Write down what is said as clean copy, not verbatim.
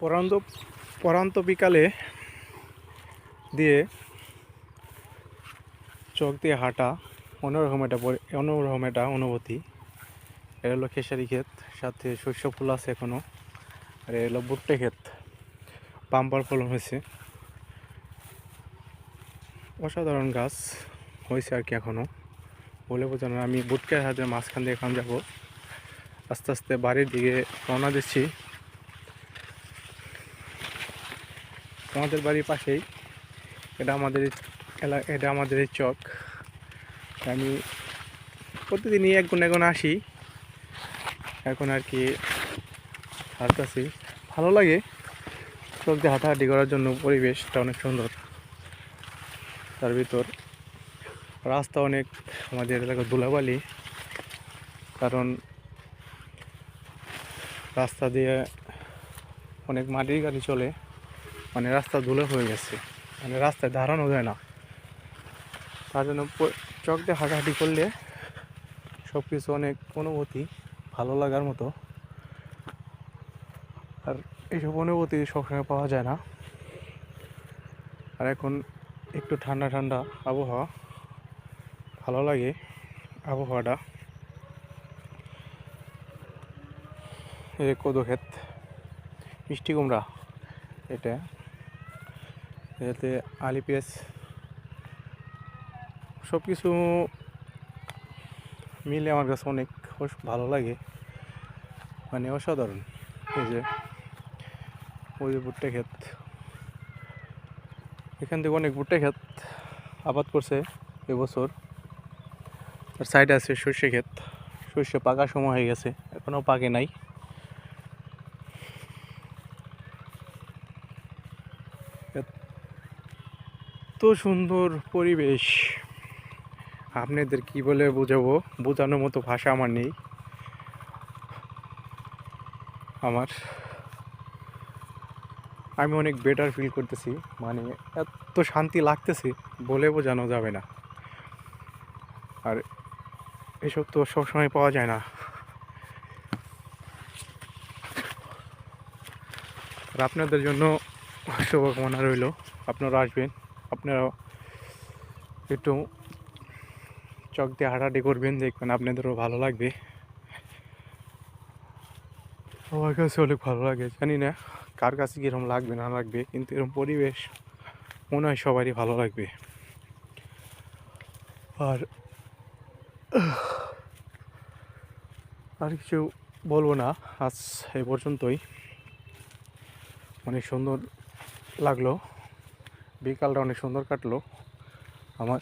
পরান্ত পরান্ত বিকালে দিয়ে চোখ দিয়ে হাঁটা অন্যরকম একটা অনুভূতি। এটা হলো খেসারি ক্ষেত, সাথে শস্য ফুল আছে এখনো। আর এটা হলো ভুট্টা ক্ষেত, পাম্পার ফলন হয়েছে, অসাধারণ গাছ হয়েছে আর কি। এখনো বলে বোঝানো। আমি ভুট্টার হাতের মাঝখান দিয়ে এখন যাবো, আস্তে আস্তে বাড়ির দিকে রওনা দিচ্ছি। আমাদের বাড়ির পাশেই এটা আমাদের এই চক। আমি প্রতিদিনই এক গুণ আসি এখন আর কি, হাঁটতেছি, ভালো লাগে। চোখ দিয়ে হাঁটাহাঁটি করার জন্য পরিবেশটা অনেক সুন্দর। তার ভিতর রাস্তা অনেক, আমাদের এলাকা ধুলাবালি, কারণ রাস্তা দিয়ে অনেক মাটির গাড়ি চলে, মানে রাস্তা ধুলো হয়ে গেছে, মানে রাস্তায় দাঁড়ানো যায় না। তার জন্য চক দিয়ে হাঁটাহাঁটি করলে সব কিছু অনেক অনুভূতি ভালো লাগার মতো। আর এইসব অনুভূতি সবসময় পাওয়া যায় না। আর এখন একটু ঠান্ডা ঠান্ডা আবহাওয়া, ভালো লাগে আবহাওয়াটা। এই কদু ক্ষেত, মিষ্টি কুমড়া, এটাতে আলি পেঁয়াজ, সব কিছু মিলে আমার কাছে অনেক ভালো লাগে, মানে অসাধারণ। এই যে ওই যে ভুট্টা ক্ষেত, এখান থেকে অনেক ভুট্টা ক্ষেত আবাদ করছে এবছর। আর সাইডে আছে সর্ষে ক্ষেত, সর্ষে পাকার সময় হয়ে গেছে, এখনও পাকে নাই। এত সুন্দর পরিবেশ, আপনাদের কি বলে বোঝাবো, বোঝানোর মতো ভাষা আমার নেই। আমি অনেক বেটার ফিল করতেছি, মানে এত শান্তি লাগতেছে বলে বোঝানো যাবে না। আর এসব তো সবসময় পাওয়া যায় না। আর আপনাদের জন্য শুভকামনা রইল, আপনারা আসবেন, আপনারা একটু চক দিয়ে হাঁটাহাঁটি করবেন, দেখবেন আপনাদেরও ভালো লাগবে। আমার কাছে অনেক ভালো লাগে, জানি না কার কাছে কীরকম লাগবে না লাগবে, কিন্তু এরকম পরিবেশ মনে হয় সবারই ভালো লাগবে। আর আর কিছু বলবো না, আজ এই পর্যন্তই। অনেক সুন্দর লাগলো, বিকালটা অনেক সুন্দর কাটলো আমার।